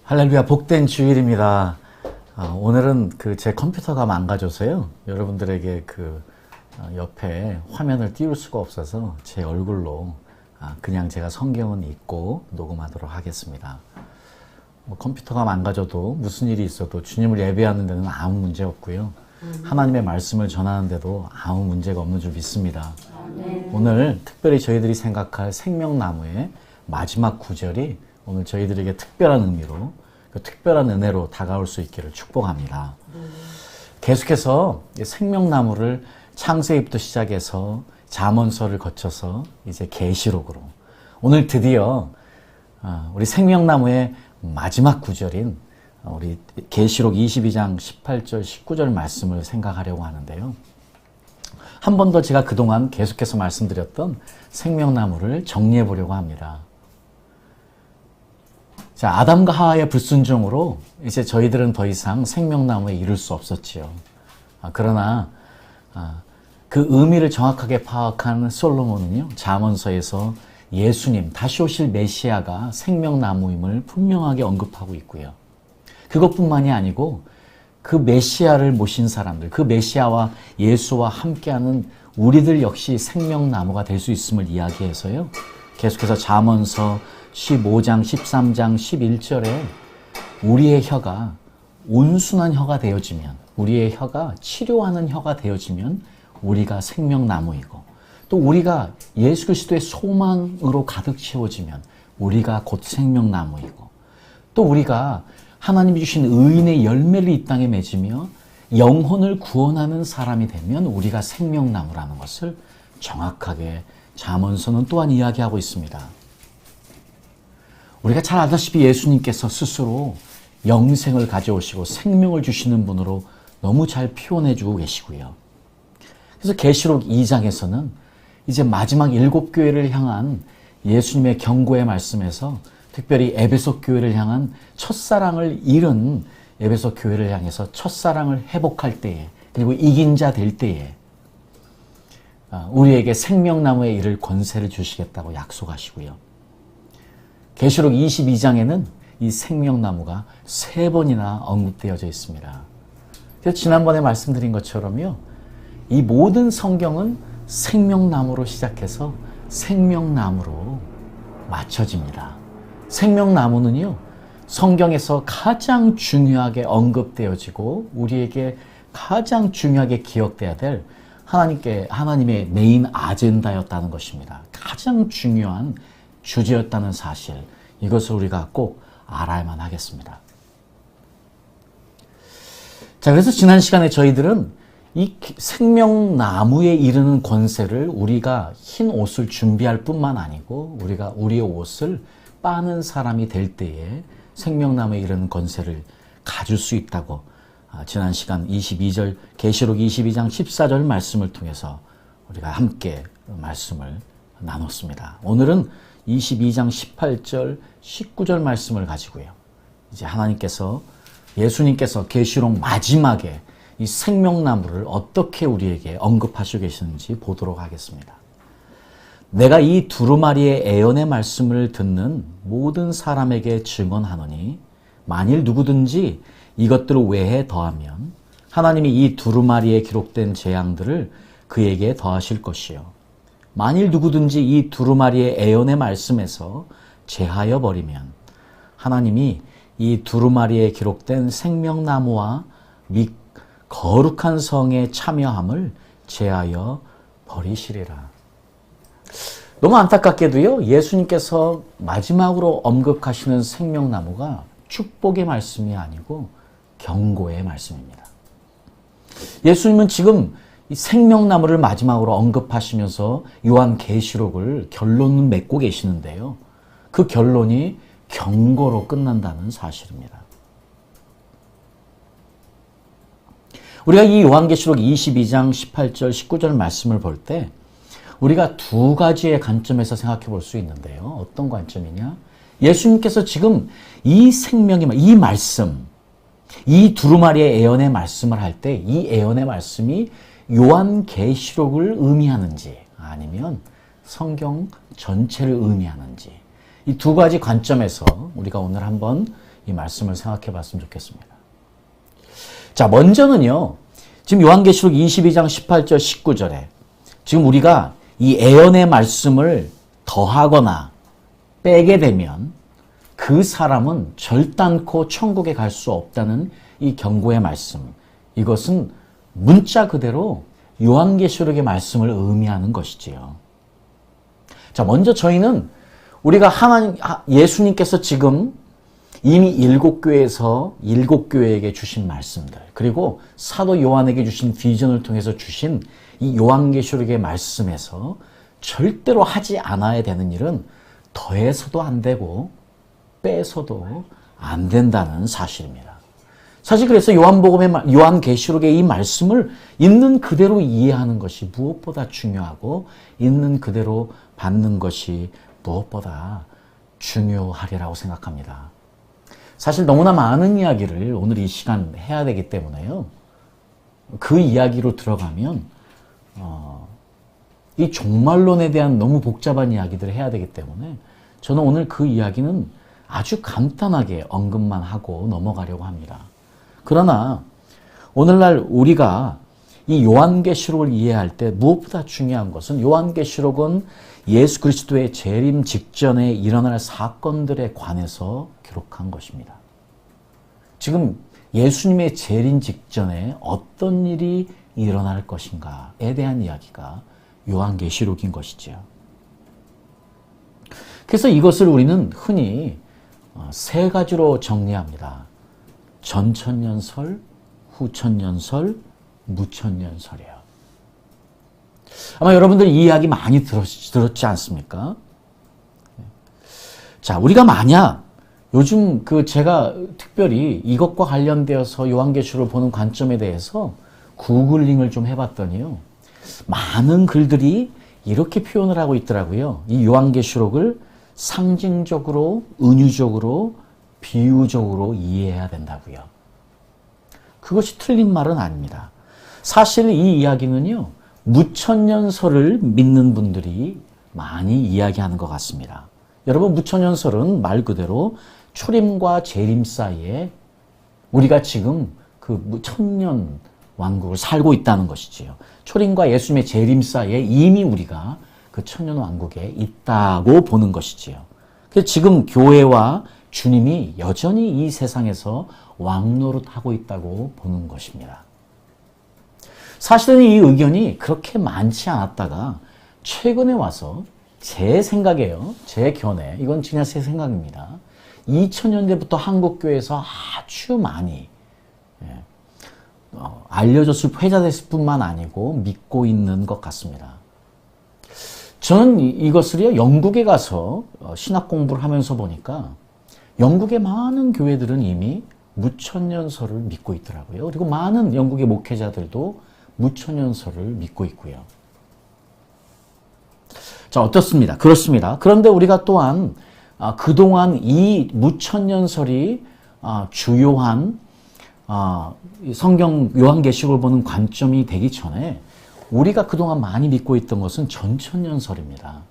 할렐루야, 복된 주일입니다. 오늘은 제 컴퓨터가 망가져서요. 여러분들에게 옆에 화면을 띄울 수가 없어서 제 얼굴로 그냥 제가 성경은 읽고 녹음하도록 하겠습니다. 컴퓨터가 망가져도 무슨 일이 있어도 주님을 예배하는 데는 아무 문제 없고요. 하나님의 말씀을 전하는 데도 아무 문제가 없는 줄 믿습니다. 오늘 특별히 저희들이 생각할 생명나무의 마지막 구절이 오늘 저희들에게 특별한 의미로, 특별한 은혜로 다가올 수 있기를 축복합니다. 계속해서 생명나무를 창세기부터 시작해서 잠언서를 거쳐서 이제 계시록으로, 오늘 드디어 우리 생명나무의 마지막 구절인 우리 계시록 22장 18절 19절 말씀을 생각하려고 하는데요. 한 번 더 제가 그동안 계속해서 말씀드렸던 생명나무를 정리해 보려고 합니다. 자, 아담과 하와의 불순종으로 이제 저희들은 더 이상 생명나무에 이를 수 없었지요. 그러나 그 의미를 정확하게 파악한 솔로몬은요, 잠언서에서 예수님, 다시 오실 메시아가 생명나무임을 분명하게 언급하고 있고요. 그것뿐만이 아니고 그 메시아를 모신 사람들, 그 메시아와 예수와 함께하는 우리들 역시 생명나무가 될 수 있음을 이야기해서요, 계속해서 잠언서 15장, 13장, 11절에 우리의 혀가 온순한 혀가 되어지면, 우리의 혀가 치료하는 혀가 되어지면 우리가 생명나무이고, 또 우리가 예수 그리스도의 소망으로 가득 채워지면 우리가 곧 생명나무이고, 또 우리가 하나님이 주신 의인의 열매를 이 땅에 맺으며 영혼을 구원하는 사람이 되면 우리가 생명나무라는 것을 정확하게 잠언서는 또한 이야기하고 있습니다. 우리가 잘 알다시피 예수님께서 스스로 영생을 가져오시고 생명을 주시는 분으로 너무 잘 표현해주고 계시고요. 그래서 계시록 2장에서는 이제 마지막 7교회를 향한 예수님의 경고의 말씀에서 특별히 에베소 교회를 향한 첫사랑을 잃은 에베소 교회를 향해서 첫사랑을 회복할 때에, 그리고 이긴 자 될 때에 우리에게 생명나무에 이를 권세를 주시겠다고 약속하시고요. 계시록 22장에는 이 생명나무가 3번이나 언급되어져 있습니다. 그래서 지난번에 말씀드린 것처럼요, 이 모든 성경은 생명나무로 시작해서 생명나무로 맞춰집니다. 생명나무는요, 성경에서 가장 중요하게 언급되어지고 우리에게 가장 중요하게 기억돼야 될 하나님의 메인 아젠다였다는 것입니다. 가장 중요한 주제였다는 사실, 이것을 우리가 꼭 알아야만 하겠습니다. 자, 그래서 지난 시간에 저희들은 이 생명나무에 이르는 권세를 우리가 흰 옷을 준비할 뿐만 아니고 우리가 우리의 옷을 빠는 사람이 될 때에 생명나무에 이르는 권세를 가질 수 있다고 지난 시간 22절 계시록 22장 14절 말씀을 통해서 우리가 함께 말씀을 나눴습니다. 오늘은 22장 18절 19절 말씀을 가지고요, 이제 예수님께서 계시록 마지막에 이 생명나무를 어떻게 우리에게 언급하시고 계시는지 보도록 하겠습니다. 내가 이 두루마리의 애언의 말씀을 듣는 모든 사람에게 증언하노니 만일 누구든지 이것들을 외에 더하면 하나님이 이 두루마리에 기록된 재앙들을 그에게 더하실 것이요, 만일 누구든지 이 두루마리의 애언의 말씀에서 제하여 버리면 하나님이 이 두루마리에 기록된 생명나무와 및 거룩한 성에 참여함을 제하여 버리시리라. 너무 안타깝게도요, 예수님께서 마지막으로 언급하시는 생명나무가 축복의 말씀이 아니고 경고의 말씀입니다. 예수님은 지금 이 생명나무를 마지막으로 언급하시면서 요한계시록을 결론을 맺고 계시는데요, 그 결론이 경고로 끝난다는 사실입니다. 우리가 이 요한계시록 22장 18절 19절 말씀을 볼 때 우리가 두 가지의 관점에서 생각해 볼 수 있는데요. 어떤 관점이냐? 예수님께서 지금 이 이 말씀, 이 두루마리의 애언의 말씀을 할 때 이 애언의 말씀이 요한계시록을 의미하는지 아니면 성경 전체를 의미하는지, 이 두 가지 관점에서 우리가 오늘 한번 이 말씀을 생각해 봤으면 좋겠습니다. 자, 먼저는요. 지금 요한계시록 22장 18절 19절에 지금 우리가 이 애언의 말씀을 더하거나 빼게 되면 그 사람은 절단코 천국에 갈 수 없다는 이 경고의 말씀. 이것은 문자 그대로 요한계시록의 말씀을 의미하는 것이지요. 자, 먼저 저희는 우리가 예수님께서 지금 이미 7교회에서 7교회에게 주신 말씀들, 그리고 사도 요한에게 주신 비전을 통해서 주신 이 요한계시록의 말씀에서 절대로 하지 않아야 되는 일은 더해서도 안 되고 빼서도 안 된다는 사실입니다. 사실 그래서 요한계시록의 이 말씀을 있는 그대로 이해하는 것이 무엇보다 중요하고 있는 그대로 받는 것이 무엇보다 중요하리라고 생각합니다. 사실 너무나 많은 이야기를 오늘 이 시간 해야 되기 때문에요. 그 이야기로 들어가면 이 종말론에 대한 너무 복잡한 이야기들을 해야 되기 때문에 저는 오늘 그 이야기는 아주 간단하게 언급만 하고 넘어가려고 합니다. 그러나 오늘날 우리가 이 요한계시록을 이해할 때 무엇보다 중요한 것은 요한계시록은 예수 그리스도의 재림 직전에 일어날 사건들에 관해서 기록한 것입니다. 지금 예수님의 재림 직전에 어떤 일이 일어날 것인가에 대한 이야기가 요한계시록인 것이죠. 그래서 이것을 우리는 흔히 세 가지로 정리합니다. 전천년설, 후천년설, 무천년설이에요. 아마 여러분들 이 이야기 많이 들었지 않습니까? 자, 우리가 만약 요즘 제가 특별히 이것과 관련되어서 요한계시록을 보는 관점에 대해서 구글링을 좀 해봤더니요. 많은 글들이 이렇게 표현을 하고 있더라고요. 이 요한계시록을 상징적으로, 은유적으로, 비유적으로 이해해야 된다고요. 그것이 틀린 말은 아닙니다. 사실 이 이야기는요. 무천년설을 믿는 분들이 많이 이야기하는 것 같습니다. 여러분, 무천년설은 말 그대로 초림과 재림 사이에 우리가 지금 그 천년 왕국을 살고 있다는 것이지요. 초림과 예수님의 재림 사이에 이미 우리가 그 천년 왕국에 있다고 보는 것이지요. 그래서 지금 교회와 주님이 여전히 이 세상에서 왕노릇하고 있다고 보는 것입니다. 사실은 이 의견이 그렇게 많지 않았다가 최근에 와서 제 생각이에요. 제 견해. 이건 그냥 제 생각입니다. 2000년대부터 한국교회에서 아주 많이 회자됐을 뿐만 아니고 믿고 있는 것 같습니다. 저는 이것을요, 영국에 가서 신학 공부를 하면서 보니까 영국의 많은 교회들은 이미 무천년설을 믿고 있더라고요. 그리고 많은 영국의 목회자들도 무천년설을 믿고 있고요. 자, 어떻습니다? 그렇습니다. 그런데 우리가 또한 그동안 이 무천년설이 주요한 성경 요한계시록을 보는 관점이 되기 전에 우리가 그동안 많이 믿고 있던 것은 전천년설입니다.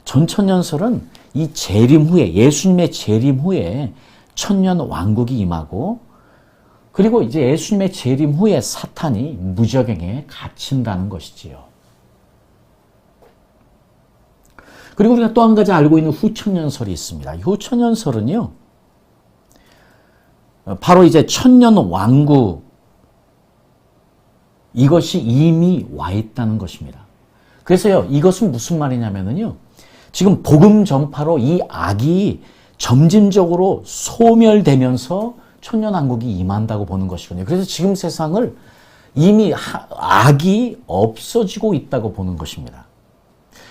전천년설은 이 재림 후에, 예수님의 재림 후에 천년 왕국이 임하고, 그리고 이제 예수님의 재림 후에 사탄이 무저갱에 갇힌다는 것이지요. 그리고 우리가 또 한 가지 알고 있는 후천년설이 있습니다. 이 후천년설은요, 바로 이제 천년 왕국, 이것이 이미 와 있다는 것입니다. 그래서요, 이것은 무슨 말이냐면요, 지금 복음 전파로 이 악이 점진적으로 소멸되면서 천년왕국이 임한다고 보는 것이거든요. 그래서 지금 세상을 이미 악이 없어지고 있다고 보는 것입니다.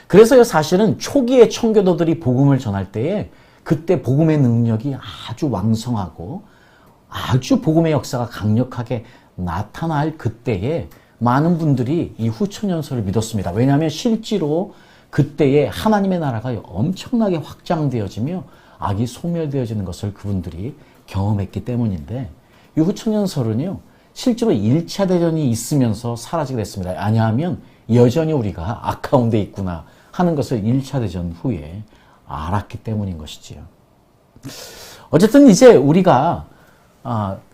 그래서요, 사실은 초기에 청교도들이 복음을 전할 때에 그때 복음의 능력이 아주 왕성하고 아주 복음의 역사가 강력하게 나타날 그때에 많은 분들이 이 후천년설을 믿었습니다. 왜냐하면 실제로 그때에 하나님의 나라가 엄청나게 확장되어지며 악이 소멸되어지는 것을 그분들이 경험했기 때문인데, 이 후천년설은요, 실제로 1차 대전이 있으면서 사라지게 됐습니다. 아니하면 여전히 우리가 악 가운데 있구나 하는 것을 1차 대전 후에 알았기 때문인 것이지요. 어쨌든 이제 우리가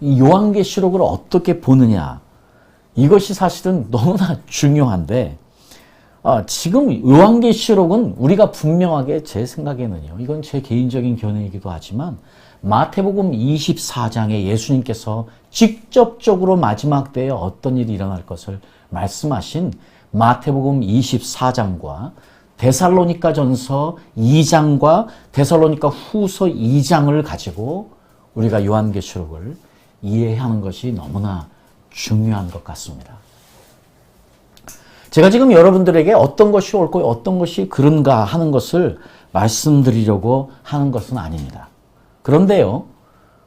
이 요한계시록을 어떻게 보느냐, 이것이 사실은 너무나 중요한데, 지금 요한계시록은 우리가 분명하게, 제 생각에는요, 이건 제 개인적인 견해이기도 하지만 마태복음 24장에 예수님께서 직접적으로 마지막 때에 어떤 일이 일어날 것을 말씀하신 마태복음 24장과 데살로니가 전서 2장과 데살로니가 후서 2장을 가지고 우리가 요한계시록을 이해하는 것이 너무나 중요한 것 같습니다. 제가 지금 여러분들에게 어떤 것이 옳고 어떤 것이 그른가 하는 것을 말씀드리려고 하는 것은 아닙니다. 그런데요,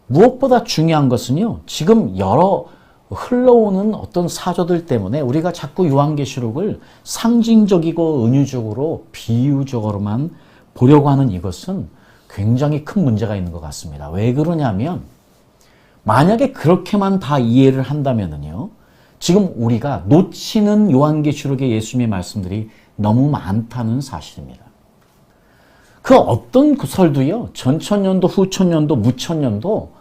무엇보다 중요한 것은요, 지금 여러 흘러오는 어떤 사조들 때문에 우리가 자꾸 요한계시록을 상징적이고 은유적으로 비유적으로만 보려고 하는 이것은 굉장히 큰 문제가 있는 것 같습니다. 왜 그러냐면, 만약에 그렇게만 다 이해를 한다면요, 지금 우리가 놓치는 요한계시록의 예수님의 말씀들이 너무 많다는 사실입니다. 그 어떤 설도요, 전천년도, 후천년도, 무천년도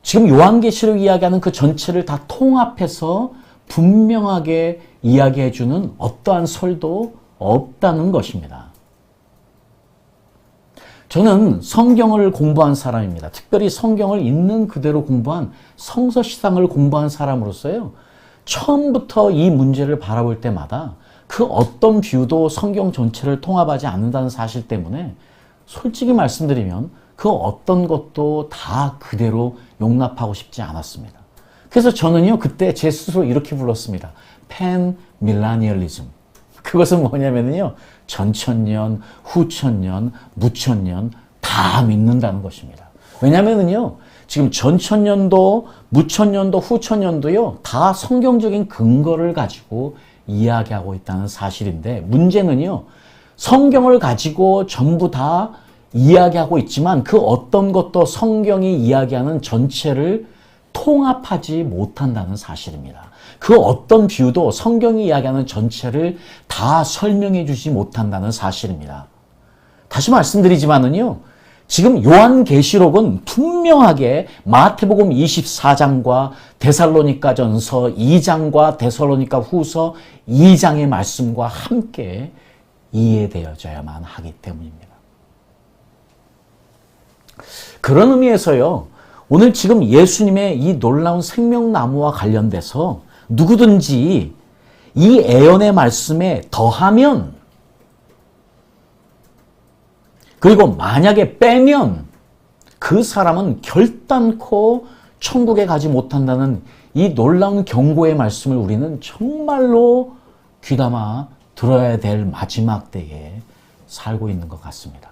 지금 요한계시록 이야기하는 그 전체를 다 통합해서 분명하게 이야기해주는 어떠한 설도 없다는 것입니다. 저는 성경을 공부한 사람입니다. 특별히 성경을 있는 그대로 공부한 성서시상을 공부한 사람으로서요, 처음부터 이 문제를 바라볼 때마다 그 어떤 뷰도 성경 전체를 통합하지 않는다는 사실 때문에 솔직히 말씀드리면 그 어떤 것도 다 그대로 용납하고 싶지 않았습니다. 그래서 저는요, 그때 제 스스로 이렇게 불렀습니다. 팬 밀라니얼리즘. 그것은 뭐냐면요, 전천년, 후천년, 무천년 다 믿는다는 것입니다. 왜냐면은요, 지금 전천년도, 무천년도, 후천년도요, 다 성경적인 근거를 가지고 이야기하고 있다는 사실인데, 문제는요, 성경을 가지고 전부 다 이야기하고 있지만 그 어떤 것도 성경이 이야기하는 전체를 통합하지 못한다는 사실입니다. 그 어떤 뷰도 성경이 이야기하는 전체를 다 설명해 주지 못한다는 사실입니다. 다시 말씀드리지만은요, 지금 요한계시록은 분명하게 마태복음 24장과 데살로니가 전서 2장과 데살로니가 후서 2장의 말씀과 함께 이해되어져야만 하기 때문입니다. 그런 의미에서요, 오늘 지금 예수님의 이 놀라운 생명나무와 관련돼서 누구든지 이 애언의 말씀에 더하면, 그리고 만약에 빼면 그 사람은 결단코 천국에 가지 못한다는 이 놀라운 경고의 말씀을 우리는 정말로 귀담아 들어야 될 마지막 때에 살고 있는 것 같습니다.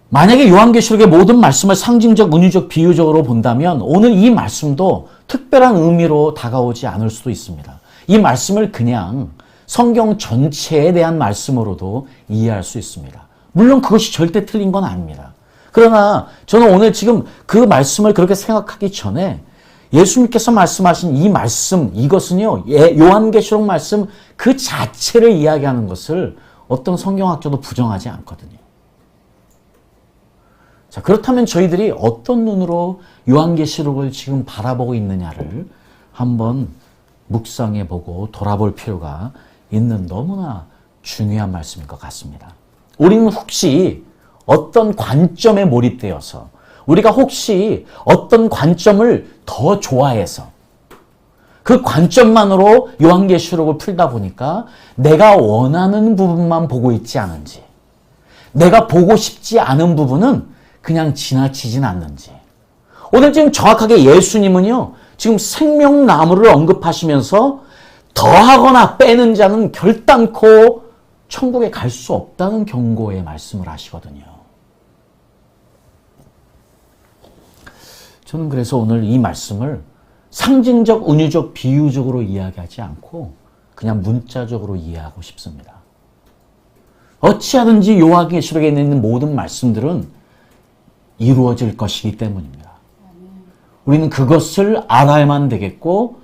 만약에 요한계시록의 모든 말씀을 상징적, 은유적, 비유적으로 본다면 오늘 이 말씀도 특별한 의미로 다가오지 않을 수도 있습니다. 이 말씀을 그냥 성경 전체에 대한 말씀으로도 이해할 수 있습니다. 물론 그것이 절대 틀린 건 아닙니다. 그러나 저는 오늘 지금 그 말씀을 그렇게 생각하기 전에 예수님께서 말씀하신 이 말씀, 이것은요, 요한계시록 말씀 그 자체를 이야기하는 것을 어떤 성경학자도 부정하지 않거든요. 자, 그렇다면 저희들이 어떤 눈으로 요한계시록을 지금 바라보고 있느냐를 한번 묵상해보고 돌아볼 필요가 있는 너무나 중요한 말씀인 것 같습니다. 우리는 혹시 어떤 관점에 몰입되어서, 우리가 혹시 어떤 관점을 더 좋아해서 그 관점만으로 요한계시록을 풀다 보니까 내가 원하는 부분만 보고 있지 않은지, 내가 보고 싶지 않은 부분은 그냥 지나치진 않는지. 오늘 지금 정확하게 예수님은요, 지금 생명나무를 언급하시면서 더하거나 빼는 자는 결단코 천국에 갈 수 없다는 경고의 말씀을 하시거든요. 저는 그래서 오늘 이 말씀을 상징적, 은유적, 비유적으로 이야기하지 않고 그냥 문자적으로 이해하고 싶습니다. 어찌하든지 요한계시록에 있는 모든 말씀들은 이루어질 것이기 때문입니다. 우리는 그것을 알아야만 되겠고,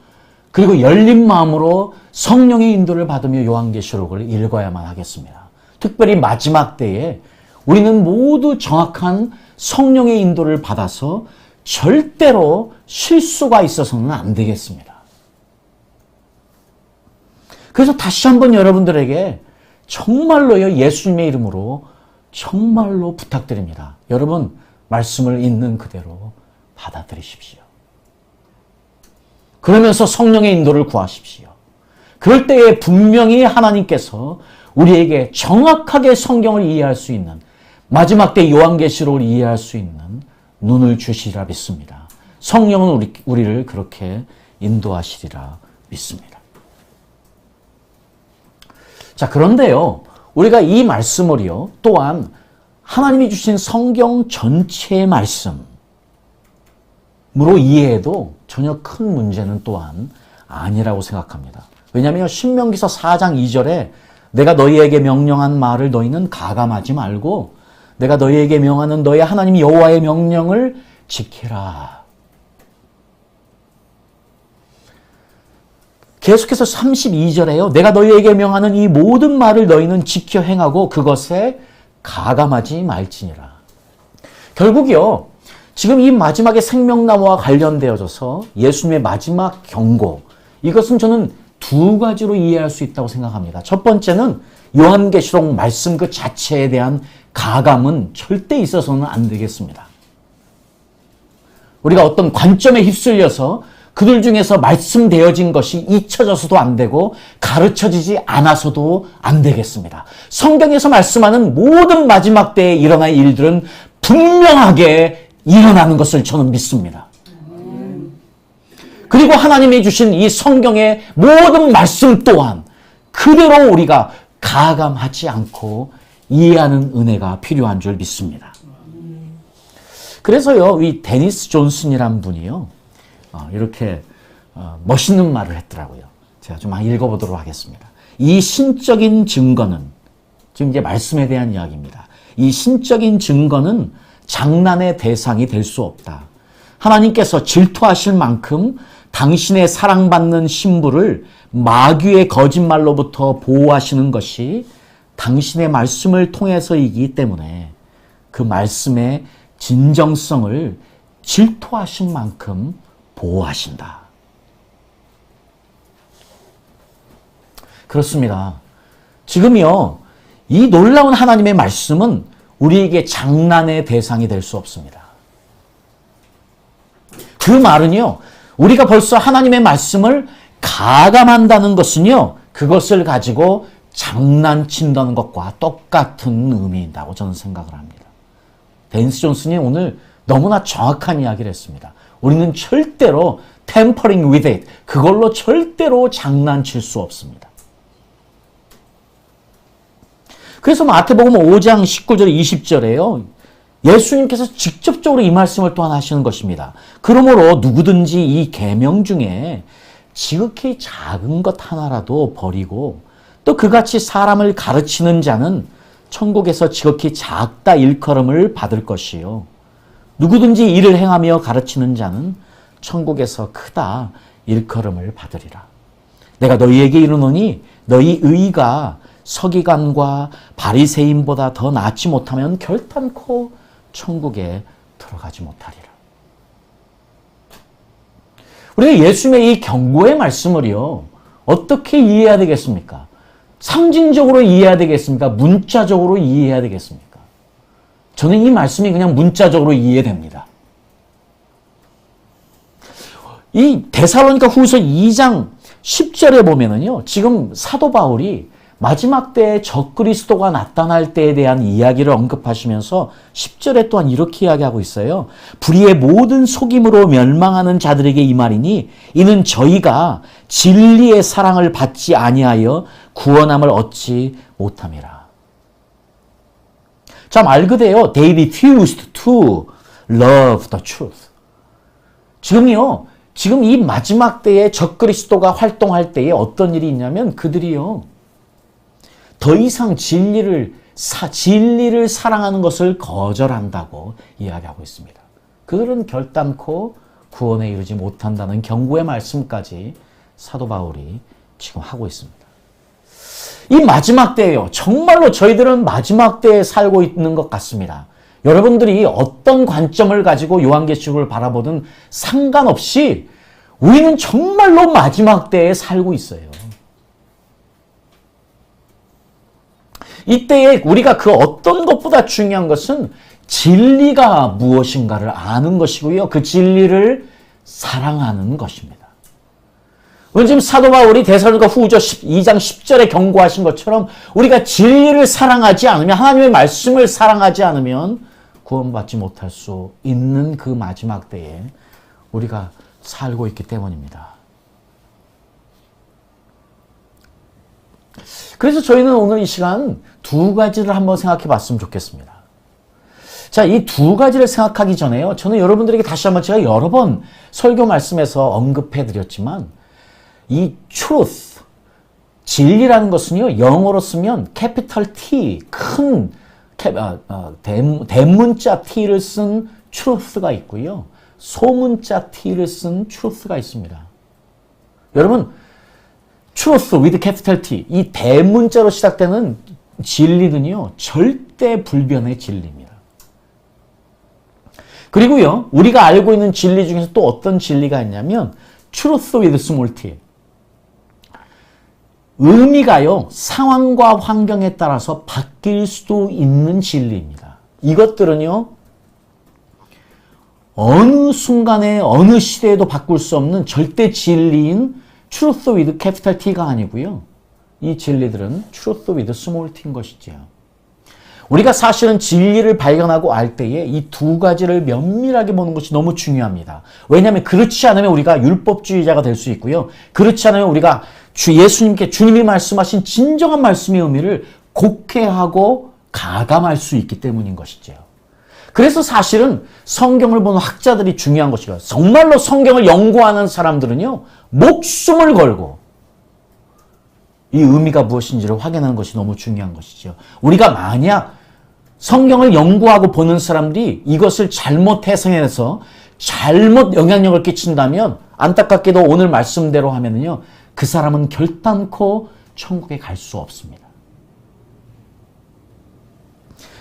그리고 열린 마음으로 성령의 인도를 받으며 요한계시록을 읽어야만 하겠습니다. 특별히 마지막 때에 우리는 모두 정확한 성령의 인도를 받아서 절대로 실수가 있어서는 안 되겠습니다. 그래서 다시 한번 여러분들에게 정말로요, 예수님의 이름으로 정말로 부탁드립니다. 여러분, 말씀을 있는 그대로 받아들이십시오. 그러면서 성령의 인도를 구하십시오. 그럴 때에 분명히 하나님께서 우리에게 정확하게 성경을 이해할 수 있는, 마지막 때 요한계시록을 이해할 수 있는 눈을 주시리라 믿습니다. 성령은 우리를 그렇게 인도하시리라 믿습니다. 자, 그런데요, 우리가 이 말씀을요, 또한 하나님이 주신 성경 전체의 말씀으로 이해해도 전혀 큰 문제는 또한 아니라고 생각합니다. 왜냐하면 신명기서 4장 2절에 내가 너희에게 명령한 말을 너희는 가감하지 말고 내가 너희에게 명하는 너희 하나님 여호와의 명령을 지키라. 계속해서 32절에요. 내가 너희에게 명하는 이 모든 말을 너희는 지켜 행하고 그것에 가감하지 말지니라. 결국이요, 지금 이 마지막에 생명나무와 관련되어져서 예수님의 마지막 경고, 이것은 저는 두 가지로 이해할 수 있다고 생각합니다. 첫 번째는 요한계시록 말씀 그 자체에 대한 가감은 절대 있어서는 안 되겠습니다. 우리가 어떤 관점에 휩쓸려서 그들 중에서 말씀되어진 것이 잊혀져서도 안 되고 가르쳐지지 않아서도 안 되겠습니다. 성경에서 말씀하는 모든 마지막 때에 일어날 일들은 분명하게 일어나는 것을 저는 믿습니다. 그리고 하나님이 주신 이 성경의 모든 말씀 또한 그대로 우리가 가감하지 않고 이해하는 은혜가 필요한 줄 믿습니다. 그래서요, 이 데니스 존슨이란 분이요, 이렇게 멋있는 말을 했더라고요. 제가 좀 읽어보도록 하겠습니다. 이 신적인 증거는, 지금 이제 말씀에 대한 이야기입니다. 이 신적인 증거는 장난의 대상이 될 수 없다. 하나님께서 질투하실 만큼 당신의 사랑받는 신부를 마귀의 거짓말로부터 보호하시는 것이 당신의 말씀을 통해서이기 때문에 그 말씀의 진정성을 질투하신 만큼 보호하신다. 그렇습니다. 지금요, 이 놀라운 하나님의 말씀은 우리에게 장난의 대상이 될 수 없습니다. 그 말은요, 우리가 벌써 하나님의 말씀을 가감한다는 것은요, 그것을 가지고 장난친다는 것과 똑같은 의미인다고 저는 생각을 합니다. 데니스 존슨이 오늘 너무나 정확한 이야기를 했습니다. 우리는 절대로 tampering with it, 그걸로 절대로 장난칠 수 없습니다. 그래서 마태복음 5장 19절 20절에요. 예수님께서 직접적으로 이 말씀을 또한 하시는 것입니다. 그러므로 누구든지 이 계명 중에 지극히 작은 것 하나라도 버리고 또 그같이 사람을 가르치는 자는 천국에서 지극히 작다 일컬음을 받을 것이요. 누구든지 이를 행하며 가르치는 자는 천국에서 크다 일컬음을 받으리라. 내가 너희에게 이르노니 너희 의가 서기관과 바리새인보다 더 낫지 못하면 결단코 천국에 들어가지 못하리라. 우리가 예수님의 이 경고의 말씀을요, 어떻게 이해해야 되겠습니까? 상징적으로 이해해야 되겠습니까? 문자적으로 이해해야 되겠습니까? 저는 이 말씀이 그냥 문자적으로 이해됩니다. 이 데살로니가 후서 2장 10절에 보면은요, 지금 사도 바울이 마지막 때에 적그리스도가 나타날 때에 대한 이야기를 언급하시면서 10절에 또한 이렇게 이야기하고 있어요. 불의의 모든 속임으로 멸망하는 자들에게 이 말이니 이는 저희가 진리의 사랑을 받지 아니하여 구원함을 얻지 못함이라. 자, 말 그대로 they refused to love the truth. 지금 이 마지막 때에 적그리스도가 활동할 때에 어떤 일이 있냐면 그들이요, 더 이상 진리를 사랑하는 것을 거절한다고 이야기하고 있습니다. 그들은 결단코 구원에 이르지 못한다는 경고의 말씀까지 사도 바울이 지금 하고 있습니다. 이 마지막 때예요. 정말로 저희들은 마지막 때에 살고 있는 것 같습니다. 여러분들이 어떤 관점을 가지고 요한계시록을 바라보든 상관없이 우리는 정말로 마지막 때에 살고 있어요. 이때에 우리가 그 어떤 것보다 중요한 것은 진리가 무엇인가를 아는 것이고요. 그 진리를 사랑하는 것입니다. 지금 사도 바울이 데살로니가 후서 2장 10절에 경고하신 것처럼 우리가 진리를 사랑하지 않으면, 하나님의 말씀을 사랑하지 않으면 구원받지 못할 수 있는 그 마지막 때에 우리가 살고 있기 때문입니다. 그래서 저희는 오늘 이 시간 두 가지를 한번 생각해 봤으면 좋겠습니다. 자, 이 두 가지를 생각하기 전에요. 저는 여러분들에게 다시 한번 제가 여러 번 설교 말씀에서 언급해 드렸지만 이 truth, 진리라는 것은요, 영어로 쓰면 capital T, 큰 대문자 T를 쓴 truth가 있고요. 소문자 T를 쓴 truth가 있습니다. 여러분, truth with capital T, 이 대문자로 시작되는 진리는요, 절대 불변의 진리입니다. 그리고요, 우리가 알고 있는 진리 중에서 또 어떤 진리가 있냐면 truth with small t. 의미가요, 상황과 환경에 따라서 바뀔 수도 있는 진리입니다. 이것들은요, 어느 순간에 어느 시대에도 바꿀 수 없는 절대 진리인 truth with capital T가 아니고요. 이 진리들은 truth with small t인 것이죠. 우리가 사실은 진리를 발견하고 알 때에 이 두 가지를 면밀하게 보는 것이 너무 중요합니다. 왜냐하면 그렇지 않으면 우리가 율법주의자가 될 수 있고요. 그렇지 않으면 우리가 예수님께 주님이 말씀하신 진정한 말씀의 의미를 곡해하고 가감할 수 있기 때문인 것이죠. 그래서 사실은 성경을 보는 학자들이 중요한 것이고, 정말로 성경을 연구하는 사람들은요, 목숨을 걸고 이 의미가 무엇인지를 확인하는 것이 너무 중요한 것이죠. 우리가 만약 성경을 연구하고 보는 사람들이 이것을 잘못 해석해서 잘못 영향력을 끼친다면, 안타깝게도 오늘 말씀대로 하면은요, 그 사람은 결단코 천국에 갈 수 없습니다.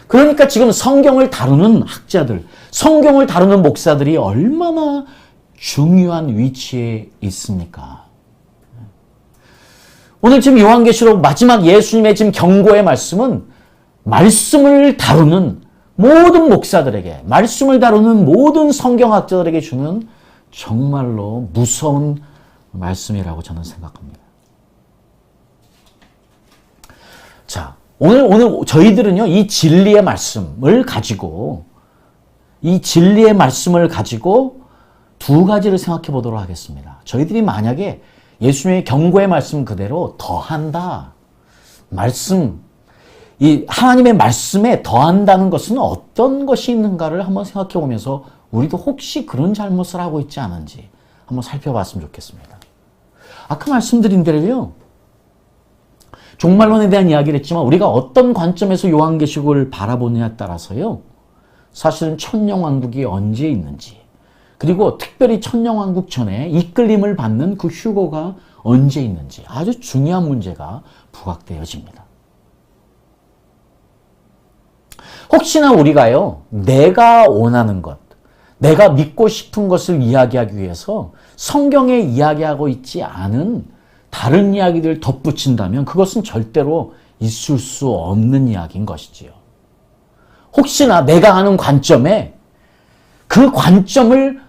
그러니까 지금 성경을 다루는 학자들, 성경을 다루는 목사들이 얼마나 중요한 위치에 있습니까? 오늘 지금 요한계시록 마지막 예수님의 지금 경고의 말씀은 말씀을 다루는 모든 목사들에게, 말씀을 다루는 모든 성경학자들에게 주는 정말로 무서운 말씀이라고 저는 생각합니다. 자, 오늘 저희들은요, 이 진리의 말씀을 가지고 두 가지를 생각해 보도록 하겠습니다. 저희들이 만약에 예수님의 경고의 말씀 그대로 더한다. 이 하나님의 말씀에 더한다는 것은 어떤 것이 있는가를 한번 생각해 보면서 우리도 혹시 그런 잘못을 하고 있지 않은지 한번 살펴봤으면 좋겠습니다. 아까 말씀드린 대로요, 종말론에 대한 이야기를 했지만 우리가 어떤 관점에서 요한계시록을 바라보느냐에 따라서요, 사실은 천년왕국이 언제 있는지, 그리고 특별히 천년왕국 전에 이끌림을 받는 그 휴거가 언제 있는지 아주 중요한 문제가 부각되어집니다. 혹시나 우리가요, 내가 원하는 것, 내가 믿고 싶은 것을 이야기하기 위해서 성경에 이야기하고 있지 않은 다른 이야기들을 덧붙인다면 그것은 절대로 있을 수 없는 이야기인 것이지요. 혹시나 내가 아는 관점에 그 관점을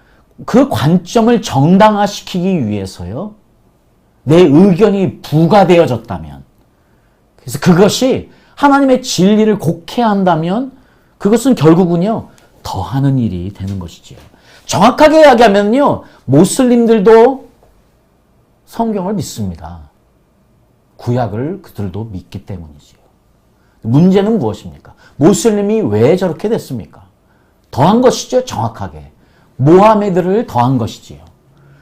정당화시키기 위해서요, 내 의견이 부과되어졌다면, 그래서 그것이 하나님의 진리를 곡해한다면 그것은 결국은요, 더하는 일이 되는 것이지요. 정확하게 이야기하면요, 모슬림들도 성경을 믿습니다. 구약을 그들도 믿기 때문이지요. 문제는 무엇입니까? 모슬림이 왜 저렇게 됐습니까? 더한 것이죠, 정확하게. 모하메드를 더한 것이지요.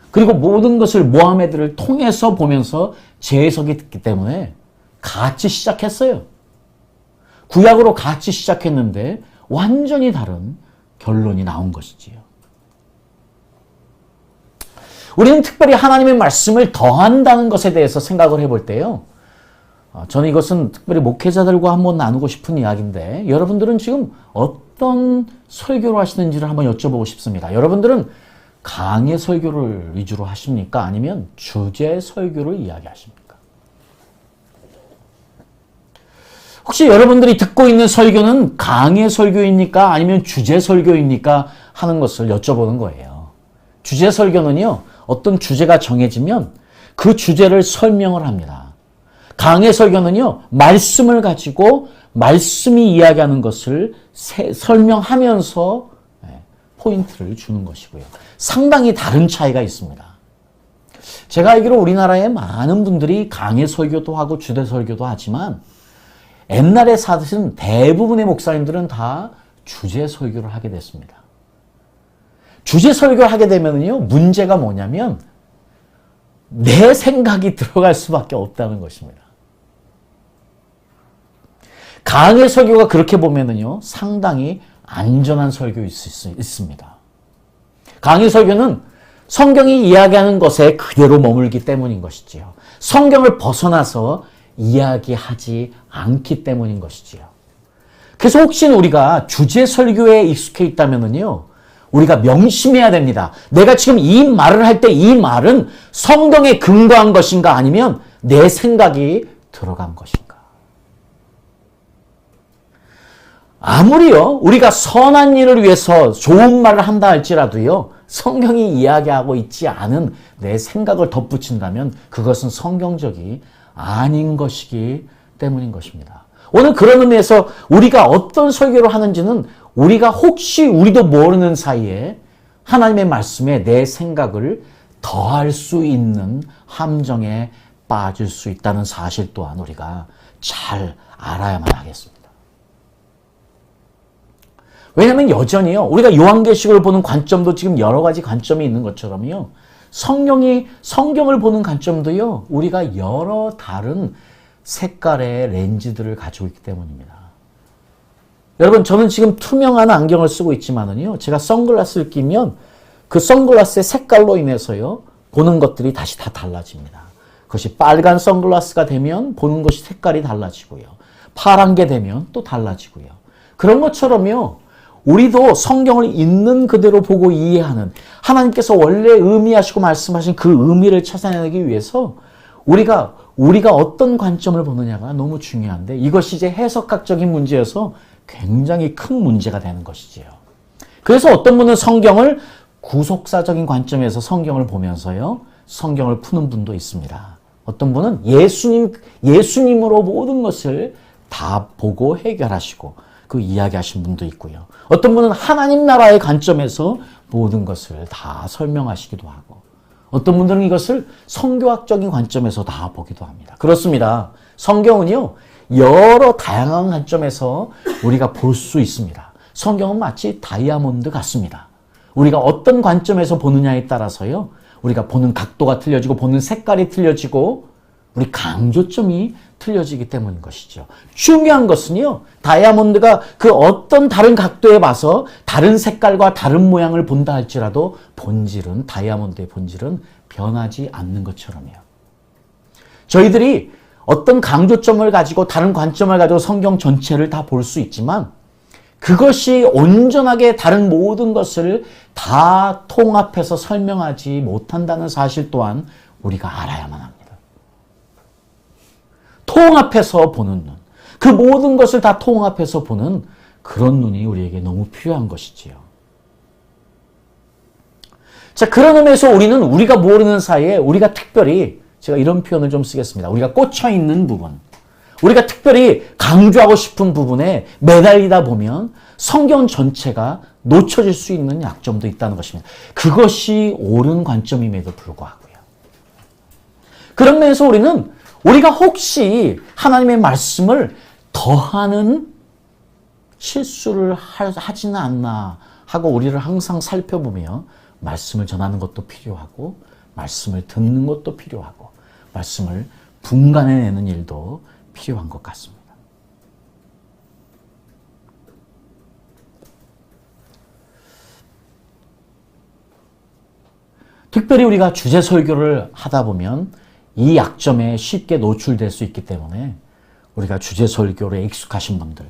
그리고 모든 것을 모하메드를 통해서 보면서 재해석이 됐기 때문에 같이 시작했어요. 구약으로 같이 시작했는데 완전히 다른 결론이 나온 것이지요. 우리는 특별히 하나님의 말씀을 더한다는 것에 대해서 생각을 해볼 때요, 저는 이것은 특별히 목회자들과 한번 나누고 싶은 이야기인데 여러분들은 지금 어떤 설교를 하시는지를 한번 여쭤보고 싶습니다. 여러분들은 강의 설교를 위주로 하십니까? 아니면 주제 설교를 이야기하십니까? 혹시 여러분들이 듣고 있는 설교는 강의 설교입니까? 아니면 주제 설교입니까? 하는 것을 여쭤보는 거예요. 주제 설교는요, 어떤 주제가 정해지면 그 주제를 설명을 합니다. 강의 설교는요, 말씀을 가지고 말씀이 이야기하는 것을 설명하면서 포인트를 주는 것이고요. 상당히 다른 차이가 있습니다. 제가 알기로 우리나라에 많은 분들이 강의 설교도 하고 주제 설교도 하지만 옛날에 사신 대부분의 목사님들은 다 주제 설교를 하게 됐습니다. 주제 설교를 하게 되면요, 문제가 뭐냐면 내 생각이 들어갈 수밖에 없다는 것입니다. 강의 설교가 그렇게 보면은요, 상당히 안전한 설교일 수 있습니다. 강의 설교는 성경이 이야기하는 것에 그대로 머물기 때문인 것이지요. 성경을 벗어나서 이야기하지 않기 때문인 것이지요. 그래서 혹시 우리가 주제 설교에 익숙해 있다면요, 우리가 명심해야 됩니다. 내가 지금 이 말을 할 때 이 말은 성경에 근거한 것인가 아니면 내 생각이 들어간 것인가. 아무리요, 우리가 선한 일을 위해서 좋은 말을 한다 할지라도요, 성경이 이야기하고 있지 않은 내 생각을 덧붙인다면 그것은 성경적이 아닌 것이기 때문인 것입니다. 오늘 그런 의미에서 우리가 어떤 설교를 하는지는 우리가 혹시 우리도 모르는 사이에 하나님의 말씀에 내 생각을 더할 수 있는 함정에 빠질 수 있다는 사실 또한 우리가 잘 알아야만 하겠습니다. 왜냐하면 여전히요, 우리가 요한계시록을 보는 관점도 지금 여러 가지 관점이 있는 것처럼요, 성경을 보는 관점도요, 우리가 여러 다른 색깔의 렌즈들을 가지고 있기 때문입니다. 여러분, 저는 지금 투명한 안경을 쓰고 있지만은요, 제가 선글라스를 끼면 그 선글라스의 색깔로 인해서요, 보는 것들이 다시 다 달라집니다. 그것이 빨간 선글라스가 되면 보는 것이 색깔이 달라지고요. 파란 게 되면 또 달라지고요. 그런 것처럼요, 우리도 성경을 있는 그대로 보고 이해하는, 하나님께서 원래 의미하시고 말씀하신 그 의미를 찾아내기 위해서 우리가 어떤 관점을 보느냐가 너무 중요한데, 이것이 이제 해석학적인 문제여서 굉장히 큰 문제가 되는 것이지요. 그래서 어떤 분은 성경을 구속사적인 관점에서 성경을 보면서요, 성경을 푸는 분도 있습니다. 어떤 분은 예수님으로 모든 것을 다 보고 해결하시고 그 이야기하신 분도 있고요. 어떤 분은 하나님 나라의 관점에서 모든 것을 다 설명하시기도 하고, 어떤 분들은 이것을 성교학적인 관점에서 다 보기도 합니다. 그렇습니다. 성경은요, 여러 다양한 관점에서 우리가 볼 수 있습니다. 성경은 마치 다이아몬드 같습니다. 우리가 어떤 관점에서 보느냐에 따라서요, 우리가 보는 각도가 틀려지고 보는 색깔이 틀려지고 우리 강조점이 틀려지기 때문인 것이죠. 중요한 것은요, 다이아몬드가 그 어떤 다른 각도에 봐서 다른 색깔과 다른 모양을 본다 할지라도 다이아몬드의 본질은 변하지 않는 것처럼요. 저희들이 어떤 강조점을 가지고 다른 관점을 가지고 성경 전체를 다 볼 수 있지만 그것이 온전하게 다른 모든 것을 다 통합해서 설명하지 못한다는 사실 또한 우리가 알아야만 합니다. 통합해서 보는 눈, 그 모든 것을 다 통합해서 보는 그런 눈이 우리에게 너무 필요한 것이지요. 자, 그런 의미에서 우리는 우리가 모르는 사이에 우리가 특별히, 제가 이런 표현을 좀 쓰겠습니다. 우리가 꽂혀있는 부분, 우리가 특별히 강조하고 싶은 부분에 매달리다 보면 성경 전체가 놓쳐질 수 있는 약점도 있다는 것입니다. 그것이 옳은 관점임에도 불구하고요. 그런 면에서 우리가 혹시 하나님의 말씀을 더하는 실수를 하지는 않나 하고 우리를 항상 살펴보며 말씀을 전하는 것도 필요하고 말씀을 듣는 것도 필요하고 말씀을 분간해내는 일도 필요한 것 같습니다. 특별히 우리가 주제 설교를 하다 보면 이 약점에 쉽게 노출될 수 있기 때문에 우리가 주제설교에 익숙하신 분들,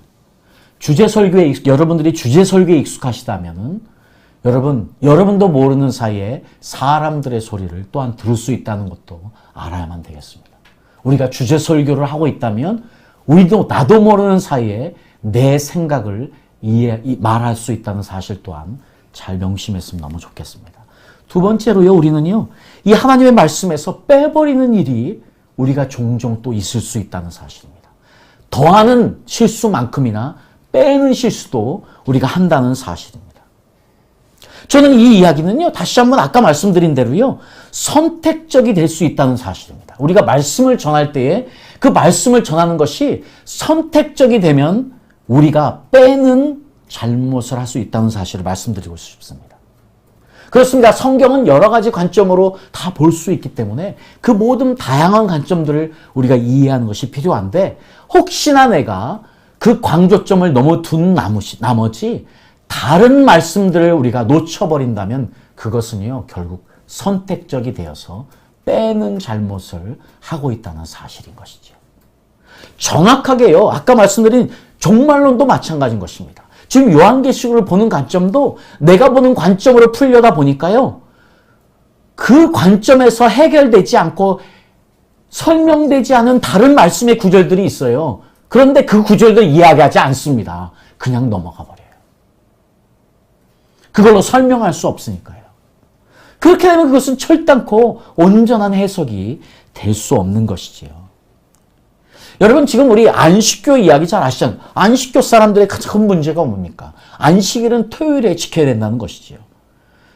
여러분들이 주제설교에 익숙하시다면은 여러분도 모르는 사이에 사람들의 소리를 또한 들을 수 있다는 것도 알아야만 되겠습니다. 우리가 주제설교를 하고 있다면 나도 모르는 사이에 내 생각을 말할 수 있다는 사실 또한 잘 명심했으면 너무 좋겠습니다. 두 번째로요, 우리는요, 이 하나님의 말씀에서 빼버리는 일이 우리가 종종 또 있을 수 있다는 사실입니다. 더하는 실수만큼이나 빼는 실수도 우리가 한다는 사실입니다. 저는 이 이야기는요, 다시 한번 아까 말씀드린 대로요, 선택적이 될 수 있다는 사실입니다. 우리가 말씀을 전할 때에 그 말씀을 전하는 것이 선택적이 되면 우리가 빼는 잘못을 할 수 있다는 사실을 말씀드리고 싶습니다. 그렇습니다. 성경은 여러 가지 관점으로 다 볼 수 있기 때문에 그 모든 다양한 관점들을 우리가 이해하는 것이 필요한데, 혹시나 내가 그 강조점을 너무 둔 나머지 다른 말씀들을 우리가 놓쳐버린다면 그것은요, 결국 선택적이 되어서 빼는 잘못을 하고 있다는 사실인 것이죠. 정확하게요, 아까 말씀드린 종말론도 마찬가지인 것입니다. 지금 요한계시록을 보는 관점도 내가 보는 관점으로 풀려다 보니까요, 그 관점에서 해결되지 않고 설명되지 않은 다른 말씀의 구절들이 있어요. 그런데 그 구절들 이야기하지 않습니다. 그냥 넘어가 버려요. 그걸로 설명할 수 없으니까요. 그렇게 되면 그것은 철당코 온전한 해석이 될 수 없는 것이지요. 여러분, 지금 우리 안식교 이야기 잘 아시잖아요. 안식교 사람들의 큰 문제가 뭡니까? 안식일은 토요일에 지켜야 된다는 것이지요.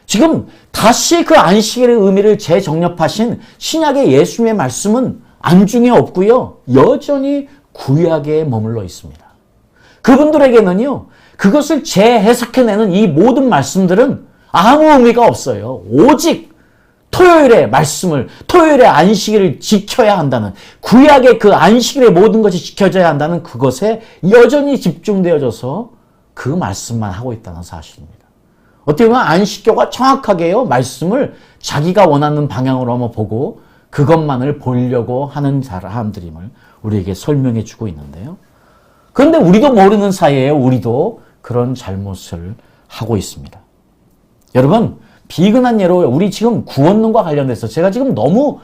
지금 다시 그 안식일의 의미를 재정립하신 신약의 예수님의 말씀은 안중에 없고요, 여전히 구약에 머물러 있습니다. 그분들에게는요, 그것을 재해석해내는 이 모든 말씀들은 아무 의미가 없어요. 오직 토요일의 안식일을 지켜야 한다는, 구약의 그 안식일의 모든 것이 지켜져야 한다는 그것에 여전히 집중되어져서 그 말씀만 하고 있다는 사실입니다. 어떻게 보면 안식교가 정확하게요, 말씀을 자기가 원하는 방향으로 한번 보고 그것만을 보려고 하는 사람들임을 우리에게 설명해 주고 있는데요. 그런데 우리도 모르는 사이에 우리도 그런 잘못을 하고 있습니다. 여러분, 비근한 예로 우리 지금 구원론과 관련돼서 제가 지금 너무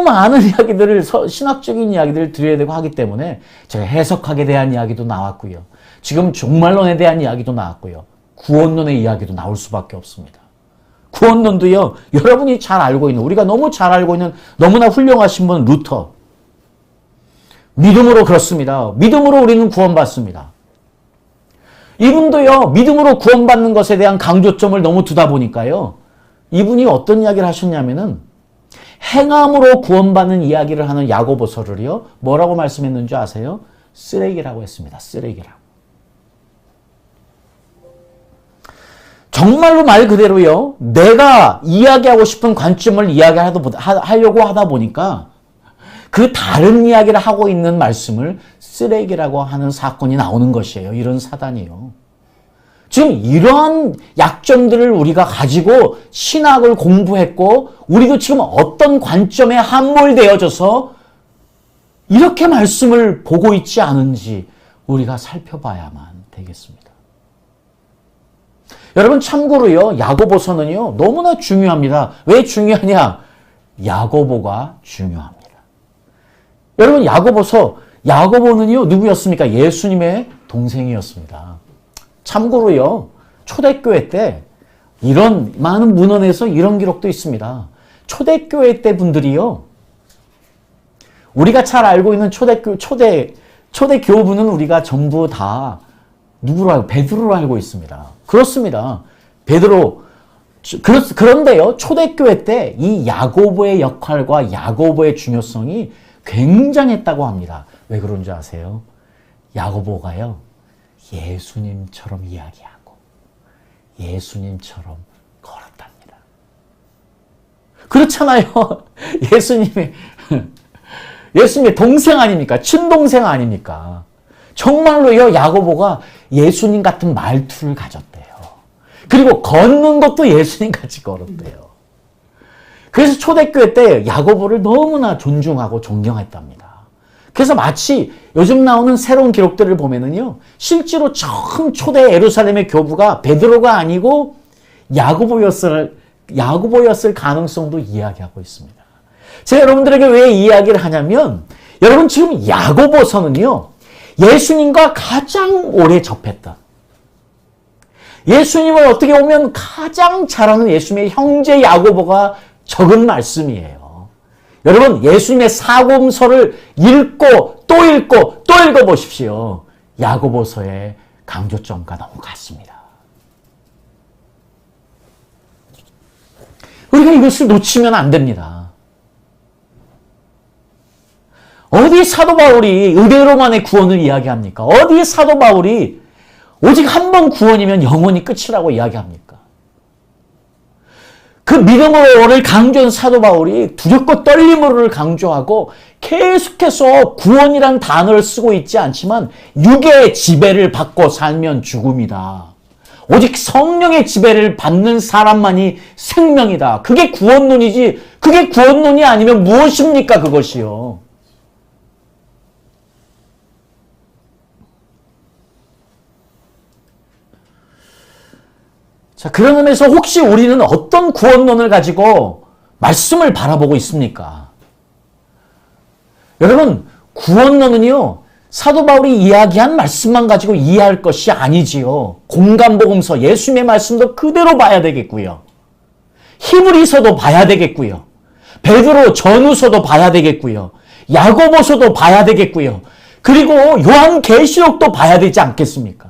많은 이야기들을, 신학적인 이야기들을 드려야 되고 하기 때문에 제가 해석학에 대한 이야기도 나왔고요, 지금 종말론에 대한 이야기도 나왔고요, 구원론의 이야기도 나올 수밖에 없습니다. 구원론도요, 여러분이 잘 알고 있는, 우리가 너무 잘 알고 있는 너무나 훌륭하신 분 루터, 믿음으로 그렇습니다. 믿음으로 우리는 구원받습니다. 이분도요, 믿음으로 구원받는 것에 대한 강조점을 너무 두다 보니까요, 이분이 어떤 이야기를 하셨냐면은 행함으로 구원받는 이야기를 하는 야고보서를요, 뭐라고 말씀했는지 아세요? 쓰레기라고 했습니다. 쓰레기라고. 정말로 말 그대로요, 내가 이야기하고 싶은 관점을 하려고 하다 보니까 그 다른 이야기를 하고 있는 말씀을 쓰레기라고 하는 사건이 나오는 것이에요. 이런 사단이요. 지금 이러한 약점들을 우리가 가지고 신학을 공부했고, 우리도 지금 어떤 관점에 함몰되어져서 이렇게 말씀을 보고 있지 않은지 우리가 살펴봐야만 되겠습니다. 여러분, 참고로요, 야고보서는요, 너무나 중요합니다. 왜 중요하냐? 야고보가 중요합니다. 여러분, 야고보는요, 누구였습니까? 예수님의 동생이었습니다. 참고로요, 초대교회 때 이런 많은 문헌에서 이런 기록도 있습니다. 초대교회 때 분들이요, 우리가 잘 알고 있는 초대교부는 우리가 전부 다 베드로로 알고 있습니다. 그렇습니다. 베드로. 그런데요, 초대교회 때 이 야고보의 역할과 야고보의 중요성이 굉장했다고 합니다. 왜 그런지 아세요? 야고보가요, 예수님처럼 이야기하고 예수님처럼 걸었답니다. 그렇잖아요. 예수님의 동생 아닙니까? 친동생 아닙니까? 정말로요, 야고보가 예수님 같은 말투를 가졌대요. 그리고 걷는 것도 예수님 같이 걸었대요. 그래서 초대교회 때 야고보를 너무나 존중하고 존경했답니다. 그래서 마치 요즘 나오는 새로운 기록들을 보면은요, 실제로 처음 초대 예루살렘의 교부가 베드로가 아니고 야고보였을 가능성도 이야기하고 있습니다. 제가 여러분들에게 왜 이 이야기를 하냐면, 여러분 지금 야고보서는요, 예수님과 가장 오래 접했다. 예수님을 어떻게 보면 가장 잘 아는 예수님의 형제 야고보가 적은 말씀이에요. 여러분, 예수님의 사복음서를 읽고 또 읽고 또 읽어보십시오. 야고보서의 강조점과 너무 같습니다. 우리가 이것을 놓치면 안 됩니다. 어디 사도 바울이 의대로만의 구원을 이야기합니까? 어디 사도 바울이 오직 한 번 구원이면 영원히 끝이라고 이야기합니까? 그 믿음으로를 강조한 사도 바울이 두렵고 떨림으로를 강조하고 계속해서 구원이란 단어를 쓰고 있지 않지만 육의 지배를 받고 살면 죽음이다. 오직 성령의 지배를 받는 사람만이 생명이다. 그게 구원론이지, 그게 구원론이 아니면 무엇입니까, 그것이요. 자, 그런 의미에서 혹시 우리는 어떤 구원론을 가지고 말씀을 바라보고 있습니까? 여러분, 구원론은요, 사도 바울이 이야기한 말씀만 가지고 이해할 것이 아니지요. 공간복음서, 예수님의 말씀도 그대로 봐야 되겠고요. 히브리서도 봐야 되겠고요. 베드로 전후서도 봐야 되겠고요. 야고보서도 봐야 되겠고요. 그리고 요한계시록도 봐야 되지 않겠습니까?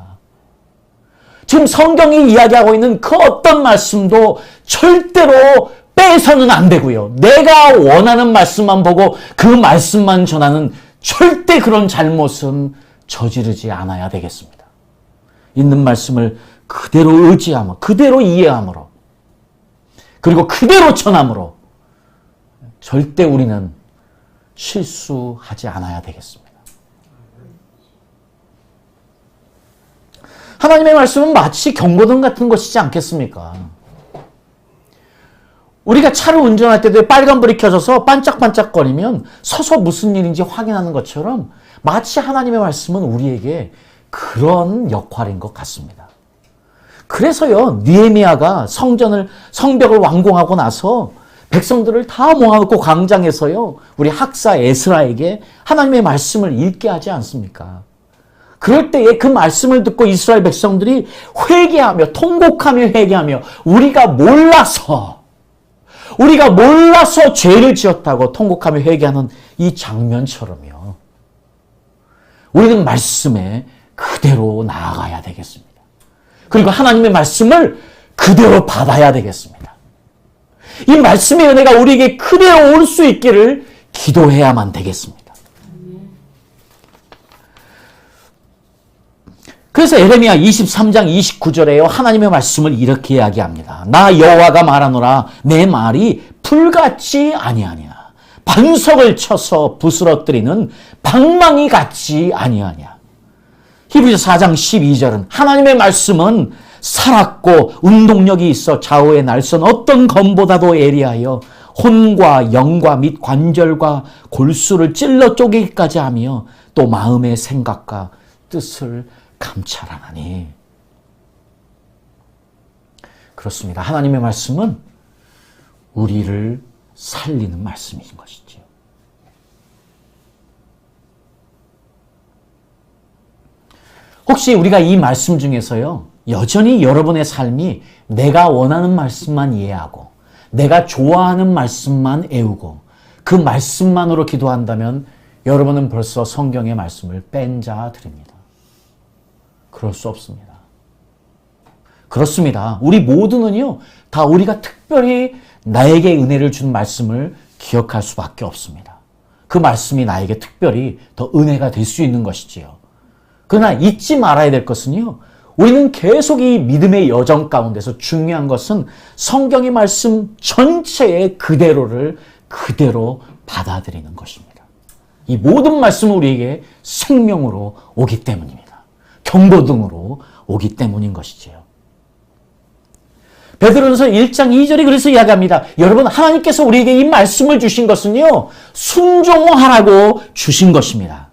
지금 성경이 이야기하고 있는 그 어떤 말씀도 절대로 빼서는 안 되고요. 내가 원하는 말씀만 보고 그 말씀만 전하는 절대 그런 잘못은 저지르지 않아야 되겠습니다. 있는 말씀을 그대로 의지함으로, 그대로 이해함으로, 그리고 그대로 전함으로 절대 우리는 실수하지 않아야 되겠습니다. 하나님의 말씀은 마치 경고등 같은 것이지 않겠습니까? 우리가 차를 운전할 때도 빨간불이 켜져서 반짝반짝거리면 서서 무슨 일인지 확인하는 것처럼 마치 하나님의 말씀은 우리에게 그런 역할인 것 같습니다. 그래서요, 느헤미야가 성벽을 완공하고 나서 백성들을 다 모아놓고 광장에서요, 우리 학사 에스라에게 하나님의 말씀을 읽게 하지 않습니까? 그럴 때에 그 말씀을 듣고 이스라엘 백성들이 회개하며 통곡하며 회개하며 우리가 몰라서 죄를 지었다고 통곡하며 회개하는 이 장면처럼요. 우리는 말씀에 그대로 나아가야 되겠습니다. 그리고 하나님의 말씀을 그대로 받아야 되겠습니다. 이 말씀의 은혜가 우리에게 그대로 올 수 있기를 기도해야만 되겠습니다. 그래서 에레미야 23장 29절에요. 하나님의 말씀을 이렇게 이야기합니다. 나 여호와가 말하노라 내 말이 불같지 아니하냐. 반석을 쳐서 부스러뜨리는 방망이 같지 아니하냐. 히브리서 4장 12절은 하나님의 말씀은 살았고 운동력이 있어 좌우의 날선 어떤 검보다도 예리하여 혼과 영과 및 관절과 골수를 찔러 쪼개기까지 하며 또 마음의 생각과 뜻을 감찰하나니. 그렇습니다. 하나님의 말씀은 우리를 살리는 말씀인 것이지요. 혹시 우리가 이 말씀 중에서요, 여전히 여러분의 삶이 내가 원하는 말씀만 이해하고 내가 좋아하는 말씀만 애우고 그 말씀만으로 기도한다면 여러분은 벌써 성경의 말씀을 뺀 자 드립니다. 그럴 수 없습니다. 그렇습니다. 우리 모두는요, 다 우리가 특별히 나에게 은혜를 준 말씀을 기억할 수밖에 없습니다. 그 말씀이 나에게 특별히 더 은혜가 될 수 있는 것이지요. 그러나 잊지 말아야 될 것은요, 우리는 계속 이 믿음의 여정 가운데서 중요한 것은 성경의 말씀 전체의 그대로를 그대로 받아들이는 것입니다. 이 모든 말씀은 우리에게 생명으로 오기 때문입니다. 경고등으로 오기 때문인 것이지요. 베드로전서 1장 2절이 그래서 이야기합니다. 여러분, 하나님께서 우리에게 이 말씀을 주신 것은요, 순종하라고 주신 것입니다.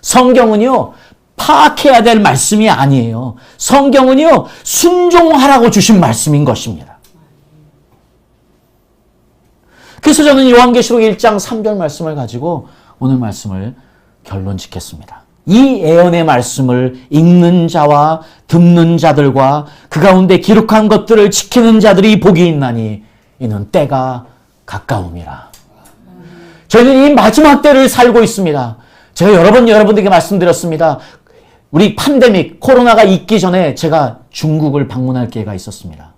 성경은요, 파악해야 될 말씀이 아니에요. 성경은요, 순종하라고 주신 말씀인 것입니다. 그래서 저는 요한계시록 1장 3절 말씀을 가지고 오늘 말씀을 결론 짓겠습니다. 이 예언의 말씀을 읽는 자와 듣는 자들과 그 가운데 기록한 것들을 지키는 자들이 복이 있나니 이는 때가 가까움이라. 저희는 이 마지막 때를 살고 있습니다. 제가 여러 번 여러분들에게 말씀드렸습니다. 우리 팬데믹, 코로나가 있기 전에 제가 중국을 방문할 기회가 있었습니다.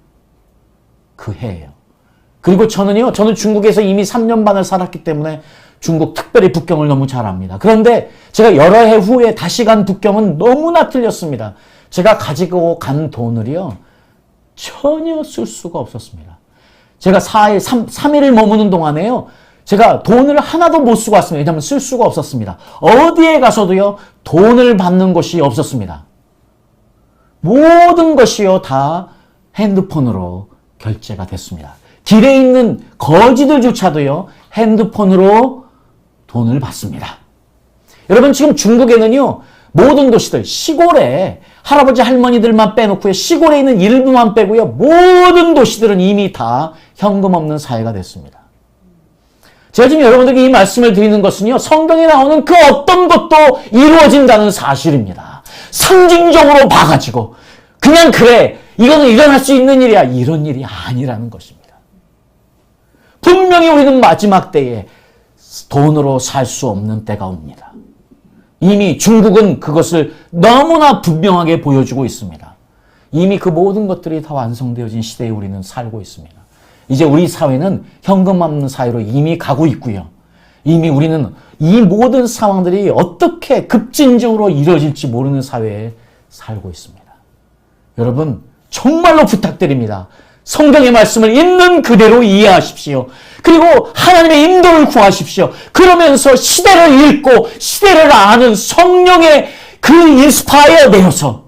그 해예요. 그리고 저는 중국에서 이미 3년 반을 살았기 때문에 중국, 특별히 북경을 너무 잘 압니다. 그런데 제가 여러 해 후에 다시 간 북경은 너무나 틀렸습니다. 제가 가지고 간 돈을요, 전혀 쓸 수가 없었습니다. 제가 3일을 머무는 동안에요, 제가 돈을 하나도 못 쓰고 왔습니다. 왜냐하면 쓸 수가 없었습니다. 어디에 가서도요, 돈을 받는 곳이 없었습니다. 모든 것이요, 다 핸드폰으로 결제가 됐습니다. 길에 있는 거지들조차도요, 핸드폰으로 돈을 받습니다. 여러분, 지금 중국에는요, 모든 도시들, 시골에 할아버지 할머니들만 빼놓고요, 시골에 있는 일부만 빼고요, 모든 도시들은 이미 다 현금 없는 사회가 됐습니다. 제가 지금 여러분들에게 이 말씀을 드리는 것은요, 성경에 나오는 그 어떤 것도 이루어진다는 사실입니다. 상징적으로 봐가지고 그냥 그래, 이거는 일어날 수 있는 일이야, 이런 일이 아니라는 것입니다. 분명히 우리는 마지막 때에 돈으로 살 수 없는 때가 옵니다. 이미 중국은 그것을 너무나 분명하게 보여주고 있습니다. 이미 그 모든 것들이 다 완성되어진 시대에 우리는 살고 있습니다. 이제 우리 사회는 현금 없는 사회로 이미 가고 있고요. 이미 우리는 이 모든 상황들이 어떻게 급진적으로 이루어질지 모르는 사회에 살고 있습니다. 여러분, 정말로 부탁드립니다. 성경의 말씀을 있는 그대로 이해하십시오. 그리고 하나님의 인도를 구하십시오. 그러면서 시대를 읽고 시대를 아는 성령의 그 인스파이어 되어서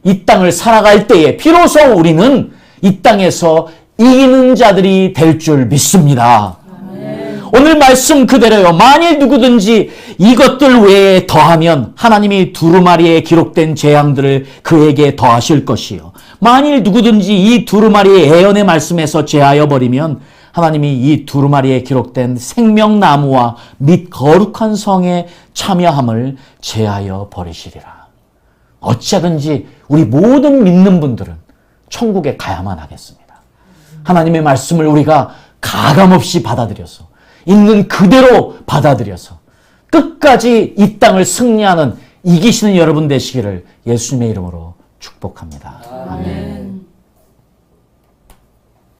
이 땅을 살아갈 때에 비로소 우리는 이 땅에서 이기는 자들이 될 줄 믿습니다. 오늘 말씀 그대로요. 만일 누구든지 이것들 외에 더하면 하나님이 두루마리에 기록된 재앙들을 그에게 더하실 것이요. 만일 누구든지 이 두루마리의 예언의 말씀에서 제하여 버리면 하나님이 이 두루마리에 기록된 생명나무와 및 거룩한 성에 참여함을 제하여 버리시리라. 어찌하든지 우리 모든 믿는 분들은 천국에 가야만 하겠습니다. 하나님의 말씀을 우리가 가감없이 받아들여서 있는 그대로 받아들여서 끝까지 이 땅을 승리하는 이기시는 여러분 되시기를 예수님의 이름으로 축복합니다. 아멘.